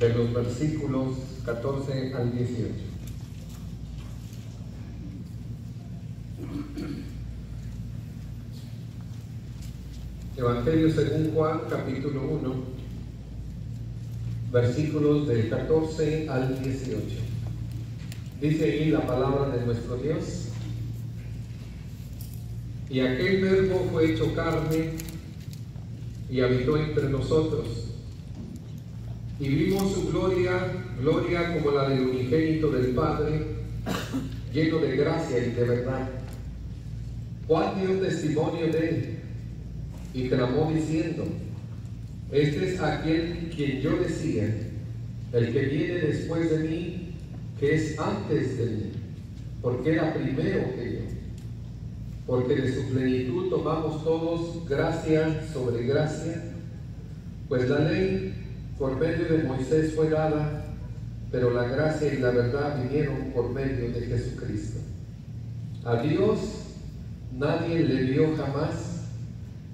de los versículos 14 al 18. Evangelio según Juan, capítulo 1, versículos del 14 al 18. Dice ahí la palabra de nuestro Dios: y aquel verbo fue hecho carne y habitó entre nosotros, y vimos su gloria, gloria como la del unigénito del Padre, lleno de gracia y de verdad. Juan dio testimonio de él y clamó diciendo: este es aquel quien yo decía, el que viene después de mí, que es antes de mí, porque era primero que yo. Porque de su plenitud tomamos todos gracia sobre gracia, pues la ley por medio de Moisés fue dada, pero la gracia y la verdad vinieron por medio de Jesucristo. A Dios nadie le vio jamás.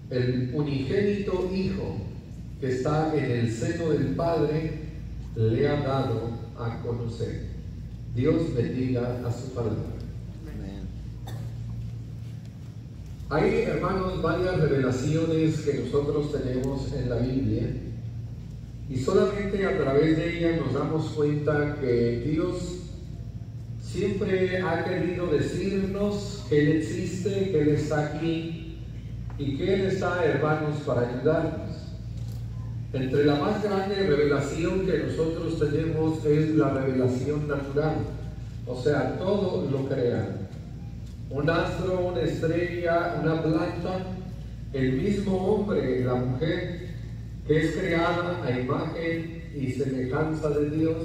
El unigénito Hijo que está en el seno del Padre le ha dado a conocer. Dios bendiga a su palabra. Hay, hermanos, varias revelaciones que nosotros tenemos en la Biblia, y solamente a través de ellas nos damos cuenta que Dios siempre ha querido decirnos que Él existe, que Él está aquí y que Él está, hermanos, para ayudarnos. Entre la más grande revelación que nosotros tenemos es la revelación natural, o sea, todo lo creado. Un astro, una estrella, una planta, el mismo hombre, la mujer, que es creada a imagen y semejanza de Dios,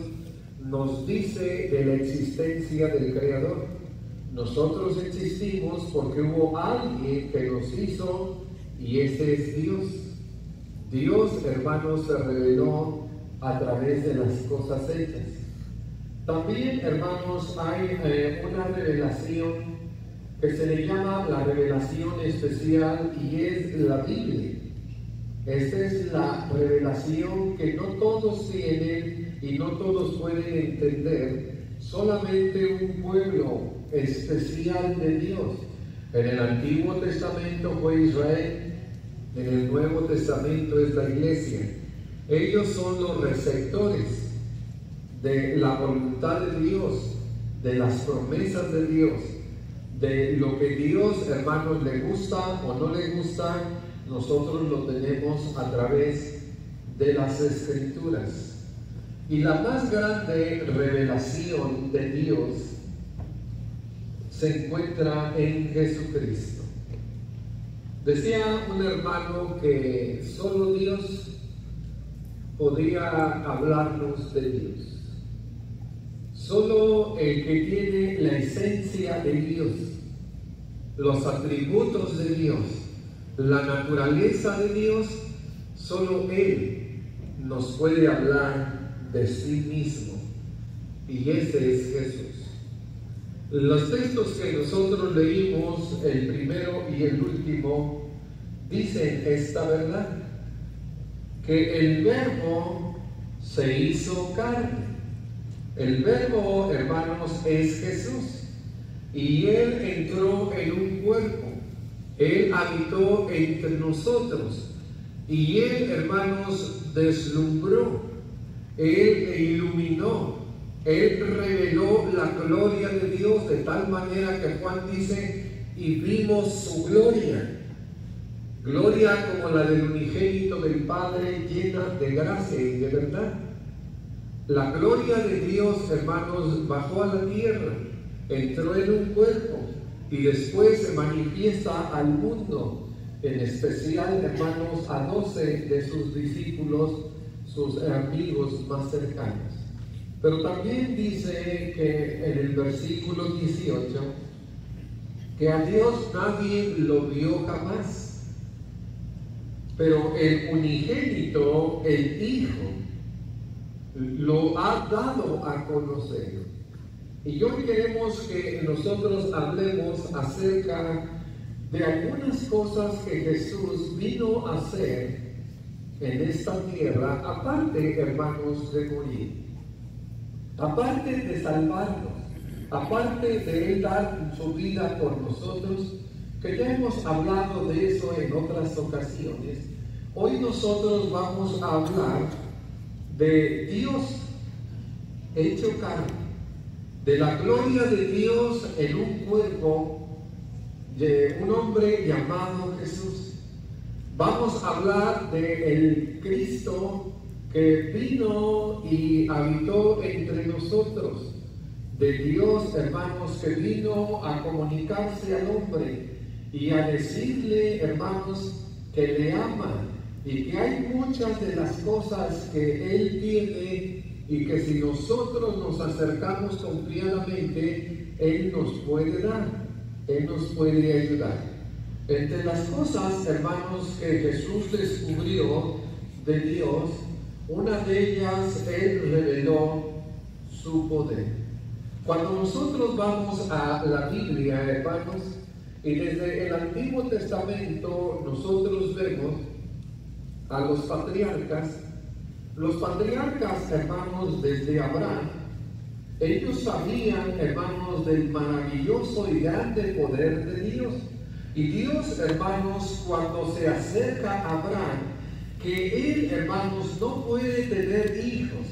nos dice de la existencia del Creador. Nosotros existimos porque hubo alguien que nos hizo, y ese es Dios. Dios, hermanos, se reveló a través de las cosas hechas. También, hermanos, hay una revelación que se le llama la revelación especial, y es la Biblia. Esta es la revelación que no todos tienen y no todos pueden entender. Solamente un pueblo especial de Dios. En el Antiguo Testamento fue Israel, en el Nuevo Testamento es la iglesia. Ellos son los receptores de la voluntad de Dios, de las promesas de Dios, de lo que Dios, hermanos, le gusta o no le gusta. Nosotros lo tenemos a través de las Escrituras. Y la más grande revelación de Dios se encuentra en Jesucristo. Decía un hermano que solo Dios podía hablarnos de Dios. Solo el que tiene la esencia de Dios, los atributos de Dios, la naturaleza de Dios, solo Él nos puede hablar de sí mismo, y ese es Jesús. Los textos que nosotros leímos, el primero y el último, dicen esta verdad: que el Verbo se hizo carne. El Verbo, hermanos, es Jesús, y Él entró en un cuerpo. Él habitó entre nosotros, y Él, hermanos, deslumbró, Él iluminó, Él reveló la gloria de Dios, de tal manera que Juan dice: y vimos su gloria, gloria como la del unigénito del Padre, llena de gracia y de verdad. La gloria de Dios, hermanos, bajó a la tierra, entró en un cuerpo, y después se manifiesta al mundo, en especial, hermanos, a 12 de sus discípulos, sus amigos más cercanos. Pero también dice que en el versículo 18, que a Dios nadie lo vio jamás, pero el unigénito, el Hijo, lo ha dado a conocer. Y hoy queremos que nosotros hablemos acerca de algunas cosas que Jesús vino a hacer en esta tierra, aparte, hermanos, de morir, aparte de salvarnos, aparte de Él dar su vida por nosotros, que ya hemos hablado de eso en otras ocasiones. Hoy nosotros vamos a hablar de Dios hecho carne, de la gloria de Dios en un cuerpo de un hombre llamado Jesús. Vamos a hablar del Cristo que vino y habitó entre nosotros, de Dios, hermanos, que vino a comunicarse al hombre y a decirle, hermanos, que le ama y que hay muchas de las cosas que Él tiene y que si nosotros nos acercamos confiadamente, Él nos puede dar, Él nos puede ayudar. Entre las cosas, hermanos, que Jesús descubrió de Dios, una de ellas, Él reveló su poder. Cuando nosotros vamos a la Biblia, hermanos, y desde el Antiguo Testamento nosotros vemos a los patriarcas, hermanos, desde Abraham, ellos sabían, hermanos, del maravilloso y grande poder de Dios. Y Dios, hermanos, cuando se acerca a Abraham, que él, hermanos, no puede tener hijos,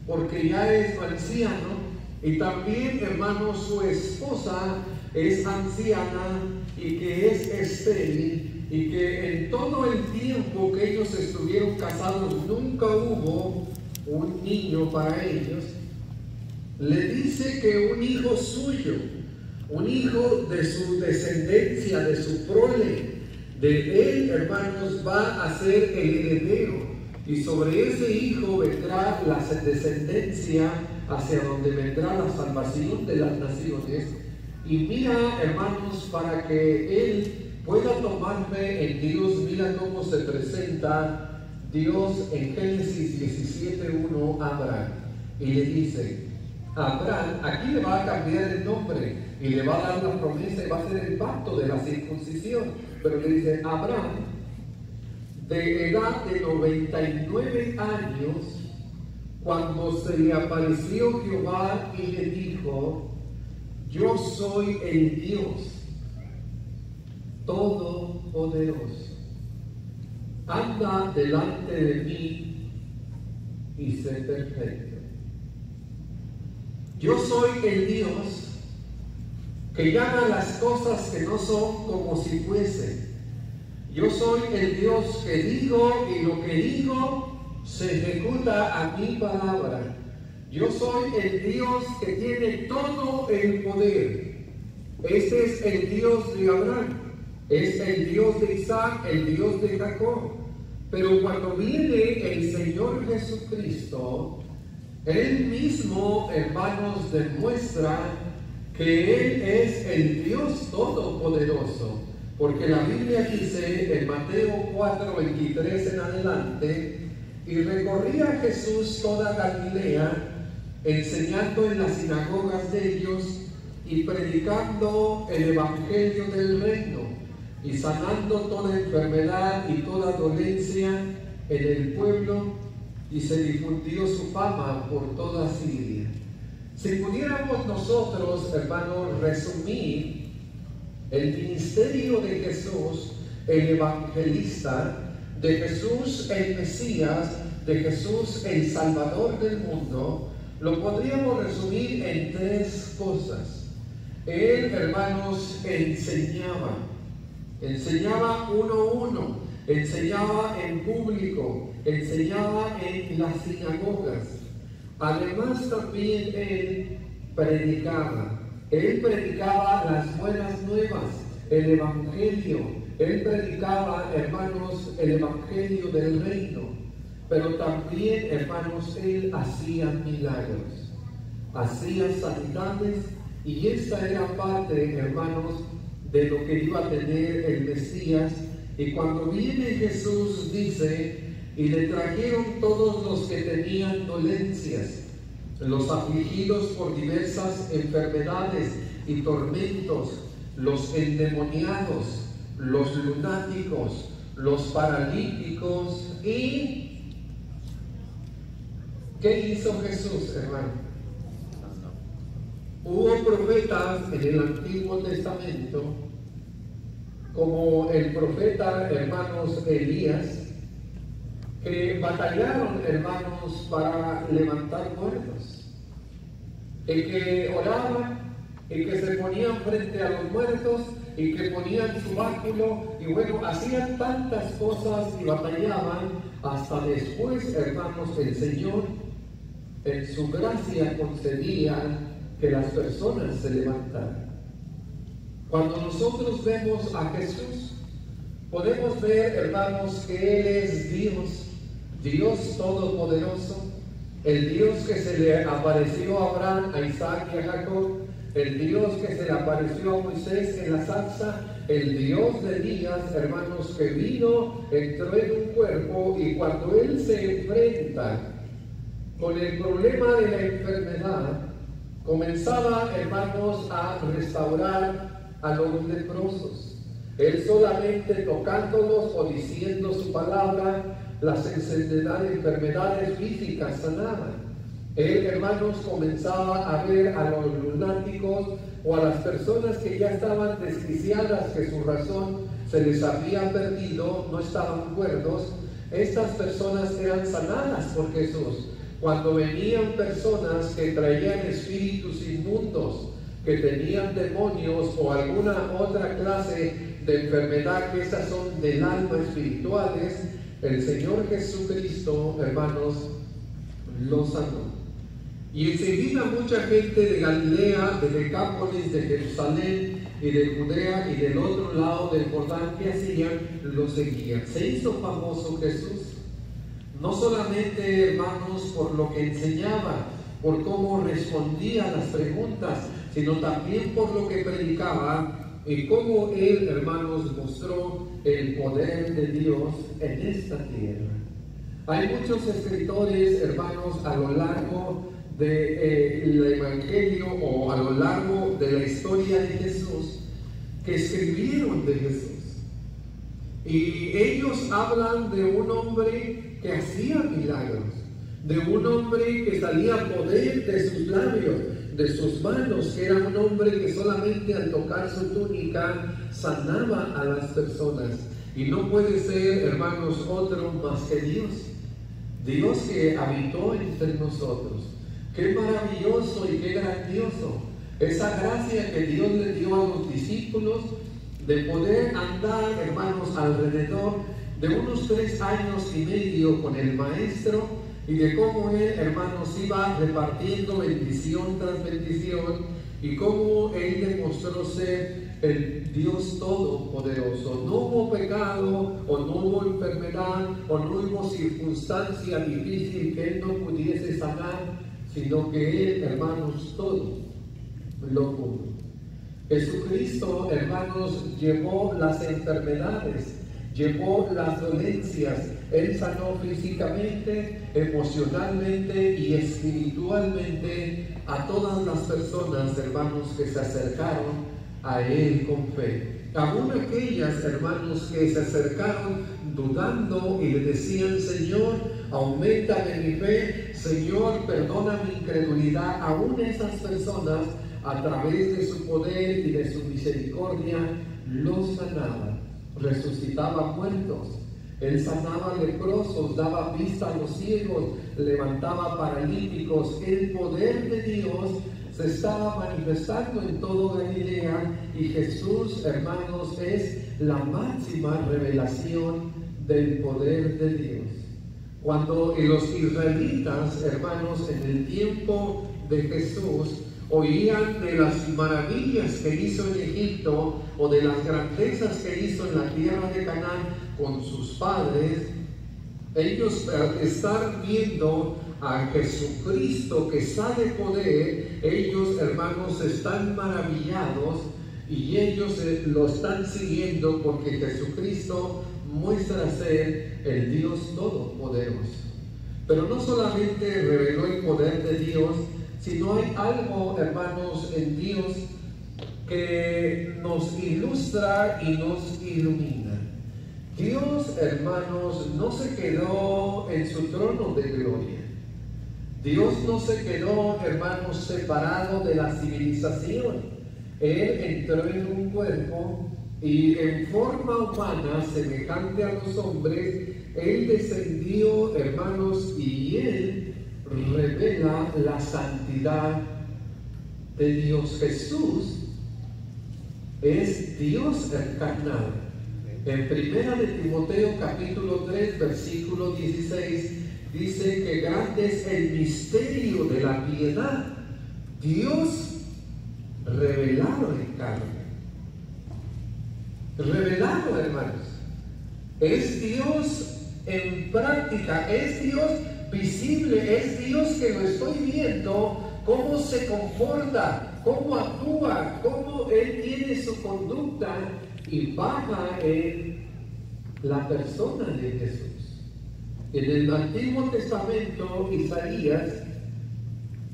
porque ya es anciano, y también, hermanos, su esposa es anciana y que es estéril, y que en todo el tiempo que ellos estuvieron casados nunca hubo un niño para ellos, le dice que un hijo suyo, un hijo de su descendencia, de su prole, de él, hermanos, va a ser el heredero, y sobre ese hijo vendrá la descendencia hacia donde vendrá la salvación de las naciones. Y mira, hermanos, para que él pueda tomarme en Dios, mira cómo se presenta Dios en Génesis 17:1 a Abraham. Y le dice, Abraham, aquí le va a cambiar el nombre y le va a dar la promesa y va a hacer el pacto de la circuncisión. Pero le dice, Abraham, de edad de 99 años, cuando se le apareció Jehová y le dijo, yo soy el Dios Todopoderoso, anda delante de mí y sé perfecto. Yo soy el Dios que llama las cosas que no son como si fuesen. Yo soy el Dios que digo y lo que digo se ejecuta a mi palabra. Yo soy el Dios que tiene todo el poder. Este es el Dios de Abraham, es el Dios de Isaac, el Dios de Jacob. Pero cuando viene el Señor Jesucristo, Él mismo, hermanos, demuestra que Él es el Dios Todopoderoso. Porque la Biblia dice en Mateo 4:23 en adelante, y recorría Jesús toda Galilea, enseñando en las sinagogas de ellos y predicando el evangelio del reino y sanando toda enfermedad y toda dolencia en el pueblo, y se difundió su fama por toda Siria. Si pudiéramos nosotros, hermanos, resumir el ministerio de Jesús, el evangelista, de Jesús el Mesías, de Jesús el Salvador del mundo, lo podríamos resumir en tres cosas. Él, hermanos, enseñaba uno a uno, enseñaba en público, enseñaba en las sinagogas. Además también Él predicaba las buenas nuevas, el evangelio. Él predicaba, hermanos, el evangelio del reino. Pero también, hermanos, Él hacía milagros, hacía sanidades, y esta era parte, hermanos, de lo que iba a tener el Mesías. Y cuando viene Jesús, dice, y le trajeron todos los que tenían dolencias, los afligidos por diversas enfermedades y tormentos, los endemoniados, los lunáticos, los paralíticos. ¿Y qué hizo Jesús, hermano? Hubo profetas en el Antiguo Testamento, como el profeta, hermanos, Elías, que batallaron, hermanos, para levantar muertos, y que oraban, y que se ponían frente a los muertos, y que ponían su báculo, y bueno, hacían tantas cosas y batallaban, hasta después, hermanos, el Señor, en su gracia, concedía que las personas se levantaran. Cuando nosotros vemos a Jesús, podemos ver, hermanos, que Él es Dios, Dios Todopoderoso, el Dios que se le apareció a Abraham, a Isaac y a Jacob, el Dios que se le apareció a Moisés en la zarza, el Dios de Elías, hermanos, que vino, entró en un cuerpo, y cuando Él se enfrenta con el problema de la enfermedad, comenzaba, hermanos, a restaurar a los leprosos. Él solamente tocándolos o diciendo su palabra, las enfermedades físicas sanaban. Él, hermanos, comenzaba a ver a los lunáticos o a las personas que ya estaban desquiciadas, que su razón se les había perdido, no estaban cuerdos. Estas personas eran sanadas por Jesús. Cuando venían personas que traían espíritus inmundos, que tenían demonios o alguna otra clase de enfermedad, que esas son del alma, espirituales, el Señor Jesucristo, hermanos, los sanó. Y enseguida mucha gente de Galilea, de Decápolis, de Jerusalén y de Judea y del otro lado del Jordán, que hacían, lo seguían. Se hizo famoso Jesús, no solamente, hermanos, por lo que enseñaba, por cómo respondía a las preguntas, sino también por lo que predicaba y cómo Él, hermanos, mostró el poder de Dios en esta tierra. Hay muchos escritores, hermanos, a lo largo del Evangelio o a lo largo de la historia de Jesús, que escribieron de Jesús. Y ellos hablan de un hombre que hacía milagros, de un hombre que salía poder de sus labios, de sus manos, que era un hombre que solamente al tocar su túnica sanaba a las personas. Y no puede ser, hermanos, otro más que Dios. Dios que habitó entre nosotros. Qué maravilloso y qué grandioso esa gracia que Dios le dio a los discípulos de poder andar, hermanos, alrededor de unos 3 años y medio con el Maestro, y de cómo Él, hermanos, iba repartiendo bendición tras bendición, y cómo Él demostró ser el Dios Todopoderoso. No hubo pecado, o no hubo enfermedad, o no hubo circunstancia difícil que Él no pudiese sanar, sino que Él, hermanos, todo lo pudo. Jesucristo, hermanos, llevó las enfermedades, llevó las dolencias. Él sanó físicamente, emocionalmente y espiritualmente a todas las personas, hermanos, que se acercaron a Él con fe. Aún aquellas, hermanos, que se acercaron dudando y le decían: Señor, auméntame mi fe, Señor, perdona mi incredulidad. Aún esas personas, a través de su poder y de su misericordia, los sanaba. Resucitaba muertos, Él sanaba leprosos, daba vista a los ciegos, levantaba paralíticos. El poder de Dios se estaba manifestando en todo Galilea, y Jesús, hermanos, es la máxima revelación del poder de Dios. Cuando los israelitas, hermanos, en el tiempo de Jesús, oían de las maravillas que hizo en Egipto o de las grandezas que hizo en la tierra de Canaán con sus padres, ellos, al estar viendo a Jesucristo que sale poder, ellos, hermanos, están maravillados, y ellos lo están siguiendo porque Jesucristo muestra ser el Dios Todopoderoso. Pero no solamente reveló el poder de Dios, sino hay algo, hermanos, en Dios que nos ilustra y nos ilumina. Dios, hermanos, no se quedó en su trono de gloria. Dios no se quedó, hermanos, separado de la civilización. Él entró en un cuerpo y en forma humana, semejante a los hombres, Él descendió, hermanos, y Él revela la santidad de Dios. Jesús es Dios encarnado. En 1 de Timoteo capítulo 3 versículo 16 dice que grande es el misterio de la piedad, Dios revelado en carne. Revelado, hermanos, es Dios en práctica, es Dios visible, es Dios que lo estoy viendo, cómo se comporta, cómo actúa, cómo Él tiene su conducta y baja en la persona de Jesús. En el Antiguo Testamento, Isaías,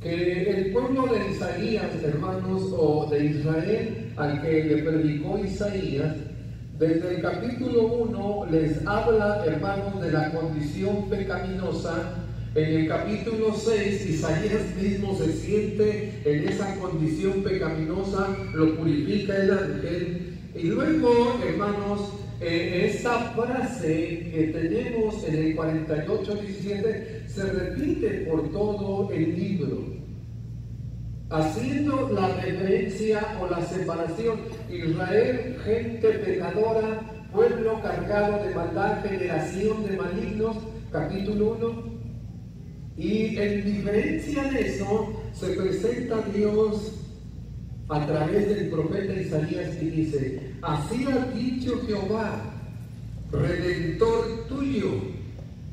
que el pueblo de Isaías, hermanos, o de Israel, al que le predicó Isaías, desde el capítulo 1 les habla, hermanos, de la condición pecaminosa. En el capítulo 6, Isaías mismo se siente en esa condición pecaminosa, lo purifica el ángel. Y luego, hermanos, esta frase que tenemos en el 48:17 se repite por todo el libro, haciendo la referencia o la separación. Israel, gente pecadora, pueblo cargado de maldad, generación de malignos, capítulo 1. Y en diferencia de eso, se presenta Dios a través del profeta Isaías y dice: así ha dicho Jehová, Redentor tuyo,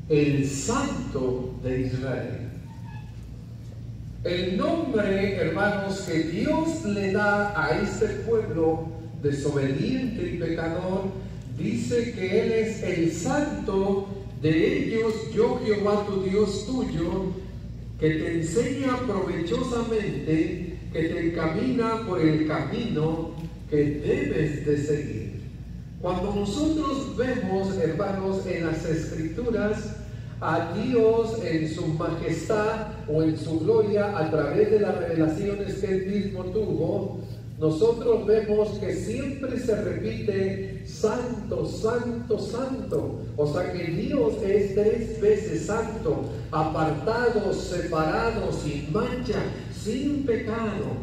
el Santo de Israel. El nombre, hermanos, que Dios le da a este pueblo desobediente y pecador, dice que Él es el Santo de ellos, yo Jehová tu Dios tuyo, que te enseña provechosamente, que te encamina por el camino que debes de seguir. Cuando nosotros vemos, hermanos, en las Escrituras a Dios en su majestad o en su gloria a través de las revelaciones que Él mismo tuvo, nosotros vemos que siempre se repite santo, santo, santo. O sea que Dios es 3 veces santo, apartado, separado, sin mancha, sin pecado.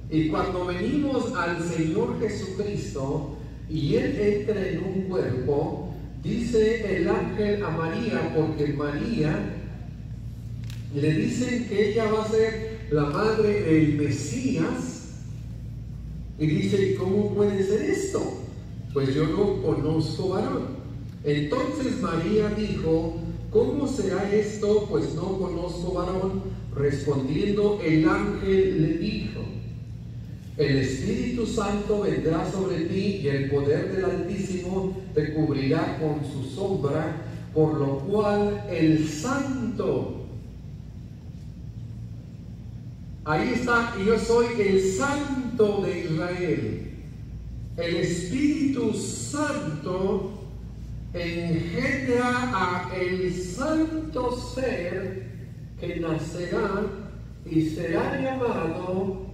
Y cuando venimos al Señor Jesucristo y Él entra en un cuerpo, dice el ángel a María, porque María le dicen que ella va a ser la madre del Mesías. Y dice: ¿cómo puede ser esto? Pues yo no conozco varón. Entonces María dijo: ¿cómo será esto? Pues no conozco varón. Respondiendo el ángel le dijo: el Espíritu Santo vendrá sobre ti y el poder del Altísimo te cubrirá con su sombra, por lo cual el Santo, ahí está, yo soy el Santo de Israel. El Espíritu Santo engendra a el santo ser que nacerá y será llamado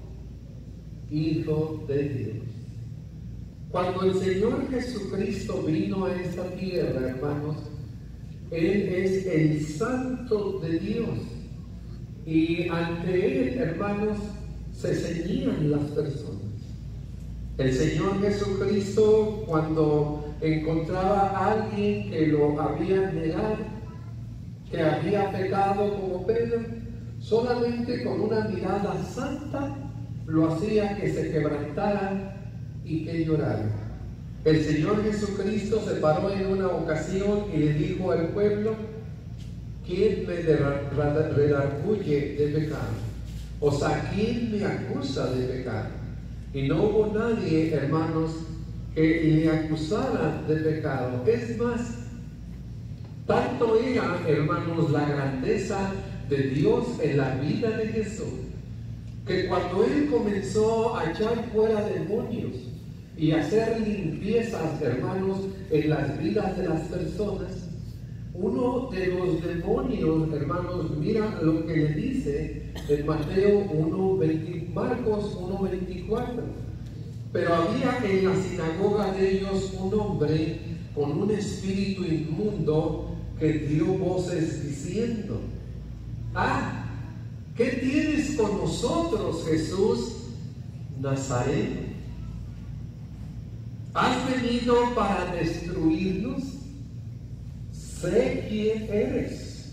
Hijo de Dios. Cuando el Señor Jesucristo vino a esta tierra, hermanos, Él es el Santo de Dios. Y ante Él, hermanos, se ceñían las personas. El Señor Jesucristo, cuando encontraba a alguien que lo había negado, que había pecado como Pedro, solamente con una mirada santa lo hacía que se quebrantara y que llorara. El Señor Jesucristo se paró en una ocasión y le dijo al pueblo: ¿quién me redarguye de pecado? O sea, ¿quién me acusa de pecado? Y no hubo nadie, hermanos, que le acusara de pecado. Es más, tanto era, hermanos, la grandeza de Dios en la vida de Jesús, que cuando Él comenzó a echar fuera demonios, y hacer limpiezas, hermanos, en las vidas de las personas, uno de los demonios, hermanos, mira lo que le dice en Marcos 1:24. Pero había en la sinagoga de ellos un hombre con un espíritu inmundo que dio voces diciendo: ah, ¿qué tienes con nosotros, Jesús Nazareno? ¿Has venido para destruirnos? Sé quién eres.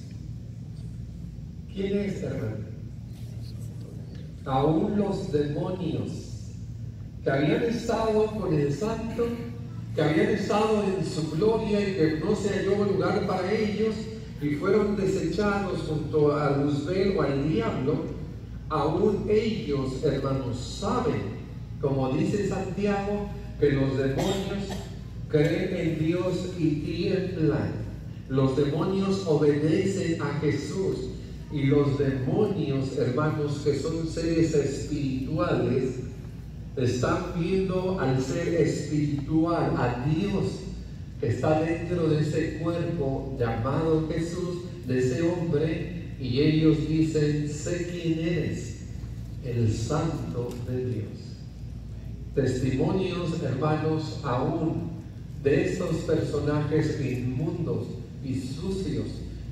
¿Quién es, hermano? Aún los demonios que habían estado con el santo, que habían estado en su gloria y que no se halló lugar para ellos y fueron desechados junto a Luzbel o al diablo, aún ellos, hermanos, saben, como dice Santiago, que los demonios creen en Dios y tiemblan. Los demonios obedecen a Jesús, y los demonios, hermanos, que son seres espirituales, están viendo al ser espiritual, a Dios que está dentro de ese cuerpo llamado Jesús, de ese hombre, y ellos dicen: sé quién eres, el Santo de Dios. Testimonios, hermanos, aún de estos personajes inmundos y sucios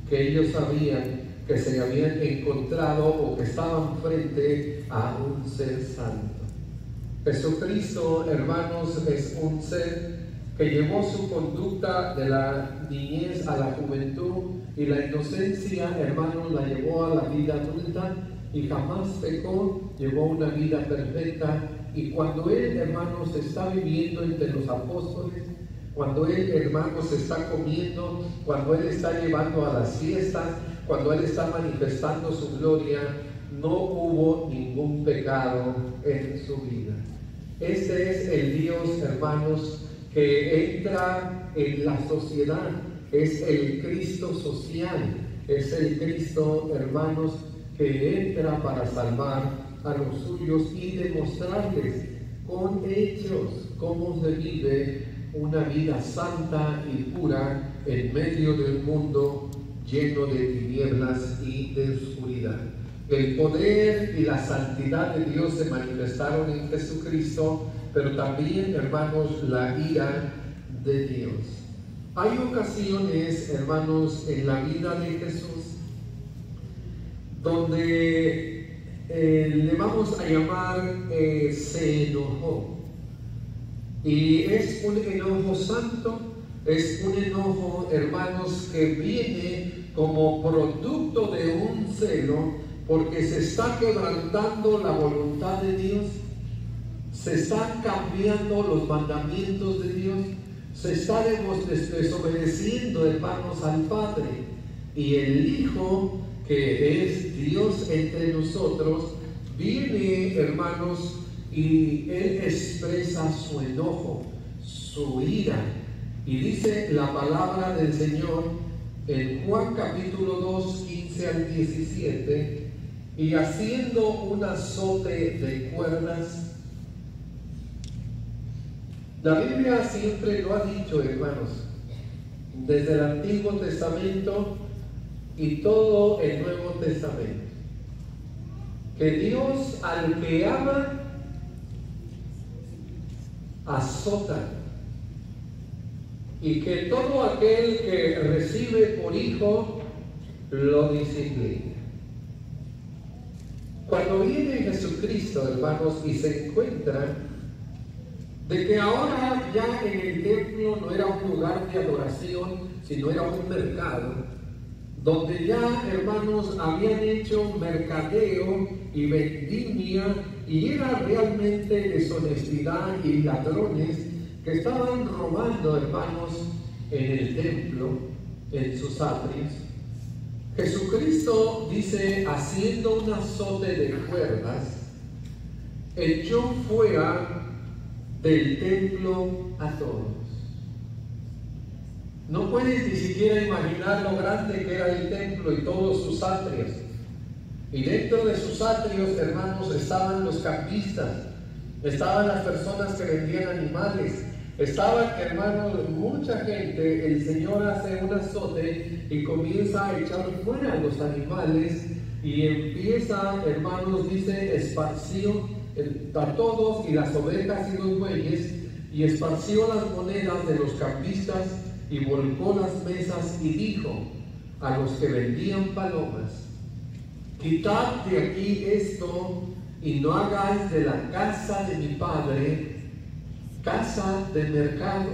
que ellos sabían que se habían encontrado o que estaban frente a un ser santo. Jesucristo, hermanos, es un ser que llevó su conducta de la niñez a la juventud, y la inocencia, hermanos, la llevó a la vida adulta, y jamás pecó, llevó una vida perfecta. Y cuando Él, hermanos, está viviendo entre los apóstoles, cuando Él, hermanos, está comiendo, cuando Él está llevando a las fiestas, cuando Él está manifestando su gloria, no hubo ningún pecado en su vida. Este es el Dios, hermanos, que entra en la sociedad. Es el Cristo social. Es el Cristo, hermanos, que entra para salvar a los suyos y demostrarles con hechos cómo se vive una vida santa y pura en medio del mundo lleno de tinieblas y de oscuridad. El poder y la santidad de Dios se manifestaron en Jesucristo, pero también, hermanos, la ira de Dios. Hay ocasiones, hermanos, en la vida de Jesús donde le vamos a llamar se enojó. Y es un enojo santo, es un enojo, hermanos, que viene como producto de un celo, porque se está quebrantando la voluntad de Dios, se están cambiando los mandamientos de Dios, se está desobedeciendo, hermanos, al Padre, y el Hijo, que es Dios entre nosotros, viene, hermanos, y Él expresa su enojo, su ira, y dice la palabra del Señor en Juan capítulo 2, 15 al 17, y haciendo un azote de cuerdas. La Biblia siempre lo ha dicho, hermanos, desde el Antiguo Testamento y todo el Nuevo Testamento, que Dios al que ama azota, y que todo aquel que recibe por hijo lo disciplina. Cuando viene Jesucristo, hermanos, y se encuentra de que ahora ya en el templo no era un lugar de adoración, sino era un mercado, donde ya, hermanos, habían hecho mercadeo y vendimia, y era realmente deshonestidad y ladrones que estaban robando, hermanos, en el templo, en sus atrios. Jesucristo dice, haciendo un azote de cuerdas, echó fuera del templo a todos. No puedes ni siquiera imaginar lo grande que era el templo y todos sus atrios. Y dentro de sus atrios, hermanos, estaban los campistas, estaban las personas que vendían animales, estaban, hermanos, mucha gente. El Señor hace un azote y comienza a echar fuera a los animales y empieza, hermanos, dice, esparció a todos y las ovejas y los bueyes, y esparció las monedas de los campistas y volcó las mesas y dijo a los que vendían palomas: quitad de aquí esto y no hagáis de la casa de mi padre casa de mercado.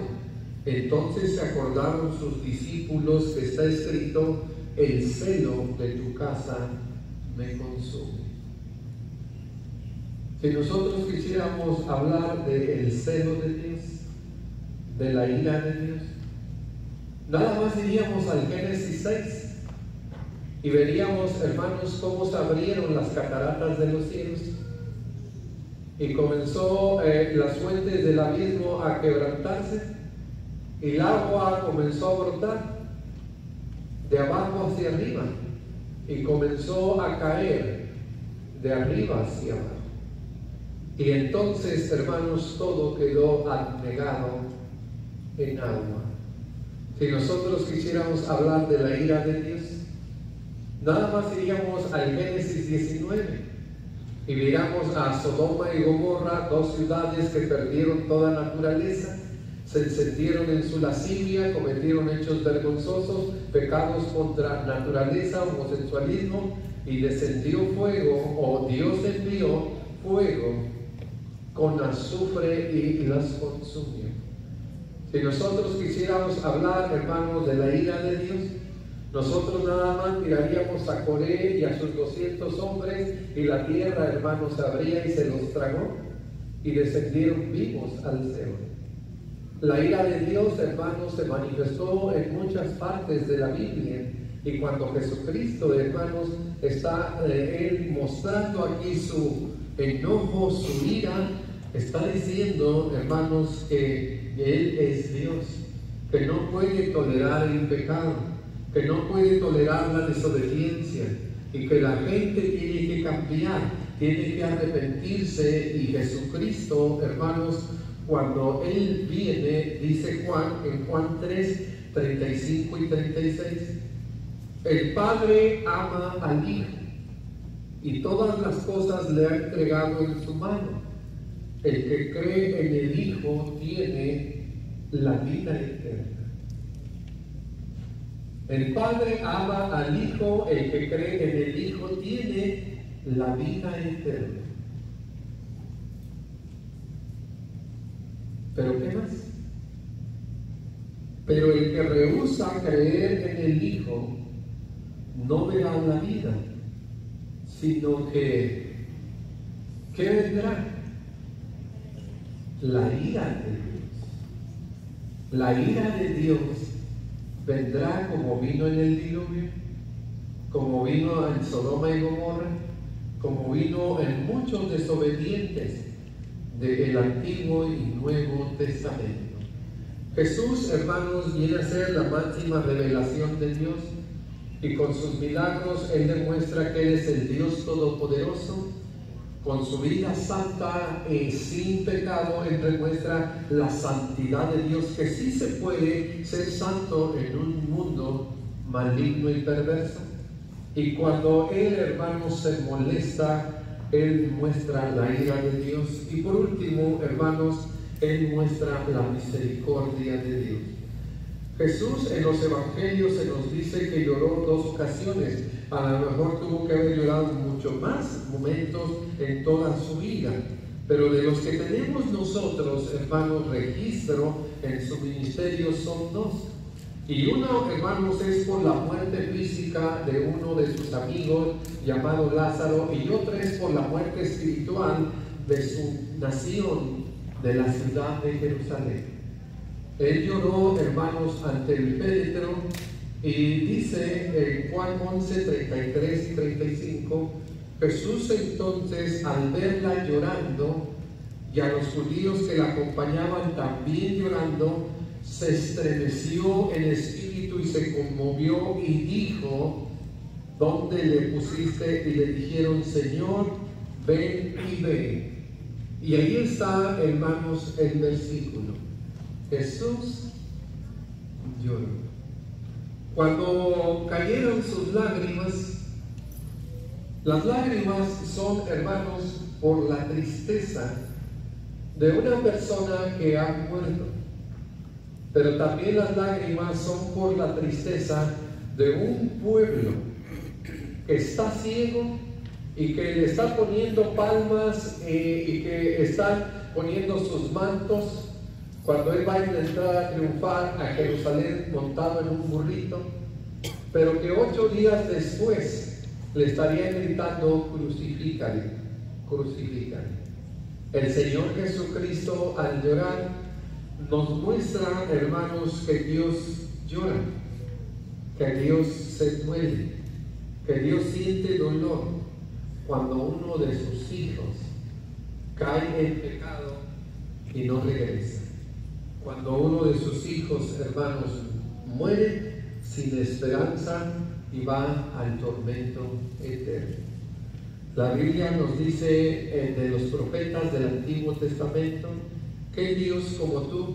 Entonces se acordaron sus discípulos que está escrito: el celo de tu casa me consume. Si nosotros quisiéramos hablar del celo de Dios, de la ira de Dios, nada más iríamos al Génesis 6 y veríamos, hermanos, cómo se abrieron las cataratas de los cielos y comenzó las fuentes del abismo a quebrantarse y el agua comenzó a brotar de abajo hacia arriba y comenzó a caer de arriba hacia abajo. Y entonces, hermanos, todo quedó anegado en agua. Si nosotros quisiéramos hablar de la ira de Dios, nada más iríamos al Génesis 19 y miramos a Sodoma y Gomorra, dos ciudades que perdieron toda naturaleza, se encendieron en su lascivia, cometieron hechos vergonzosos, pecados contra naturaleza, homosexualismo, y descendió fuego, o Dios envió fuego con azufre y las consumió. Si nosotros quisiéramos hablar, hermanos, de la ira de Dios, nosotros nada más miraríamos a Coré y a sus 200 hombres y la tierra, hermanos, se abría y se los tragó y descendieron vivos al Seol. La ira de Dios, hermanos, se manifestó en muchas partes de la Biblia, y cuando Jesucristo, hermanos, está Él mostrando aquí su enojo, su ira, está diciendo, hermanos, que Él es Dios, que no puede tolerar el pecado, que no puede tolerar la desobediencia, y que la gente tiene que cambiar, tiene que arrepentirse. Y Jesucristo, hermanos, cuando Él viene, dice Juan, en Juan 3, 35 y 36, el Padre ama al Hijo y todas las cosas le ha entregado en su mano. El que cree en el Hijo tiene la vida eterna. El Padre ama al Hijo, el que cree en el Hijo tiene la vida eterna. ¿Pero qué más? Pero el que rehúsa creer en el Hijo no verá la vida, sino que, ¿qué vendrá? La ira de Dios. La ira de Dios vendrá como vino en el diluvio, como vino en Sodoma y Gomorra, como vino en muchos desobedientes del Antiguo y Nuevo Testamento. Jesús, hermanos, viene a ser la máxima revelación de Dios, y con sus milagros Él demuestra que Él es el Dios Todopoderoso. Con su vida santa y sin pecado, Él demuestra la santidad de Dios, que sí se puede ser santo en un mundo maligno y perverso. Y cuando Él, hermanos, se molesta, Él muestra la ira de Dios. Y por último, hermanos, Él muestra la misericordia de Dios. Jesús en los evangelios se nos dice que lloró 2 ocasiones. A lo mejor tuvo que haber llorado mucho más momentos en toda su vida, pero de los que tenemos nosotros, hermanos, registro en su ministerio son 2. Y uno, hermanos, es por la muerte física de uno de sus amigos llamado Lázaro, y otro es por la muerte espiritual de su nación, de la ciudad de Jerusalén. Él lloró, hermanos, ante el féretro, y dice en Juan 11, 33 y 35, Jesús entonces, al verla llorando, y a los judíos que la acompañaban también llorando, se estremeció en espíritu y se conmovió y dijo: ¿dónde le pusiste? Y le dijeron: Señor, ven y ve. Y ahí está, hermanos, el versículo. Jesús lloró. Cuando cayeron sus lágrimas, las lágrimas son, hermanos, por la tristeza de una persona que ha muerto. Pero también las lágrimas son por la tristeza de un pueblo que está ciego y que le está poniendo palmas y que está poniendo sus mantos cuando él va a intentar triunfar a Jerusalén montado en un burrito, pero que 8 días después le estarían gritando: crucifícale, crucifícale. El Señor Jesucristo, al llorar, nos muestra, hermanos, que Dios llora, que Dios se duele, que Dios siente dolor cuando uno de sus hijos cae en pecado y no regresa. Cuando uno de sus hijos, hermanos, muere sin esperanza y va al tormento eterno. La Biblia nos dice de los profetas del Antiguo Testamento: ¿qué Dios como tú,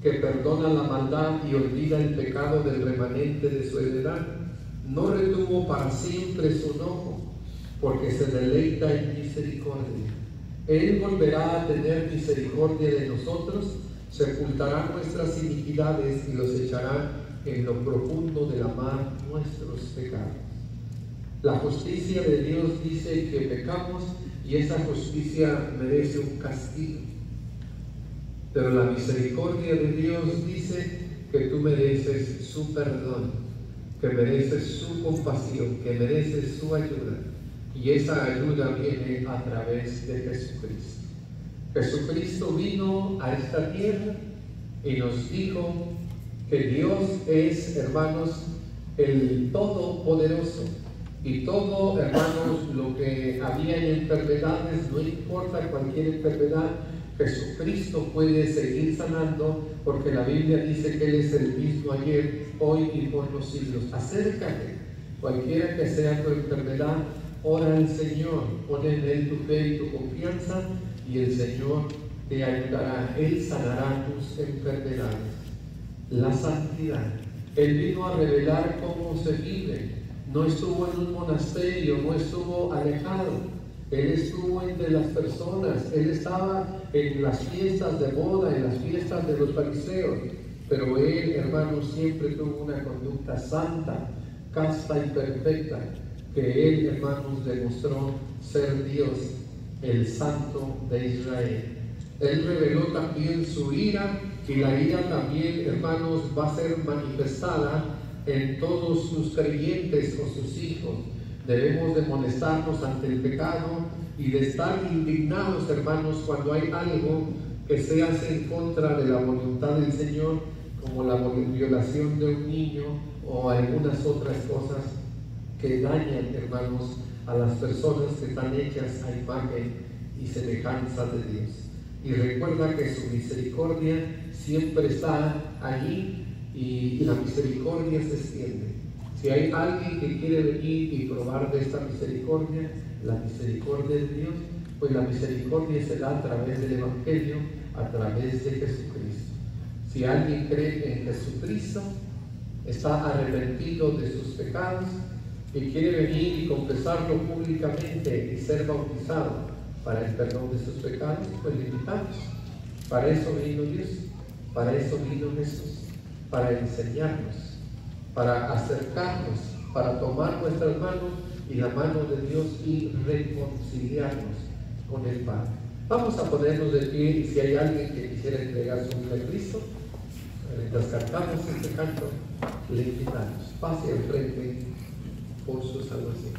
que perdona la maldad y olvida el pecado del remanente de su heredad, no retuvo para siempre su enojo, porque se deleita en misericordia? Él volverá a tener misericordia de nosotros, sepultará nuestras iniquidades y los echará en lo profundo de la mar nuestros pecados. La justicia de Dios dice que pecamos y esa justicia merece un castigo. Pero la misericordia de Dios dice que tú mereces su perdón, que mereces su compasión, que mereces su ayuda. Y esa ayuda viene a través de Jesucristo. Jesucristo vino a esta tierra y nos dijo que Dios es, hermanos, el Todopoderoso. Y todo, hermanos, lo que había en enfermedades, no importa cualquier enfermedad, Jesucristo puede seguir sanando, porque la Biblia dice que Él es el mismo ayer, hoy y por los siglos. Acércate, cualquiera que sea tu enfermedad, ora al Señor, pon en Él tu fe y tu confianza, y el Señor te ayudará. Él sanará tus enfermedades. La santidad. Él vino a revelar cómo se vive. No estuvo en un monasterio, no estuvo alejado. Él estuvo entre las personas. Él estaba en las fiestas de boda, en las fiestas de los fariseos. Pero Él, hermanos, siempre tuvo una conducta santa, casta y perfecta, que Él, hermanos, demostró ser Dios, el Santo de Israel. Él reveló también su ira, y la ira también, hermanos, va a ser manifestada en todos sus creyentes o sus hijos. Debemos de molestarnos ante el pecado y de estar indignados, hermanos, cuando hay algo que se hace en contra de la voluntad del Señor, como la violación de un niño o algunas otras cosas que dañan, hermanos, a las personas que están hechas a imagen y semejanza de Dios. Y recuerda que su misericordia siempre está allí y la misericordia se extiende. Si hay alguien que quiere venir y probar de esta misericordia, la misericordia de Dios, pues la misericordia se da a través del Evangelio, a través de Jesucristo. Si alguien cree en Jesucristo, está arrepentido de sus pecados y quiere venir y confesarlo públicamente y ser bautizado para el perdón de sus pecados, pues le invitamos. Para eso vino Dios, para eso vino Jesús, para enseñarnos, para acercarnos, para tomar nuestras manos y la mano de Dios y reconciliarnos con el Padre. Vamos a ponernos de pie, y si hay alguien que quisiera entregar su vida a Cristo, mientras cantamos este canto, le invitamos. Pase al frente por su salvación.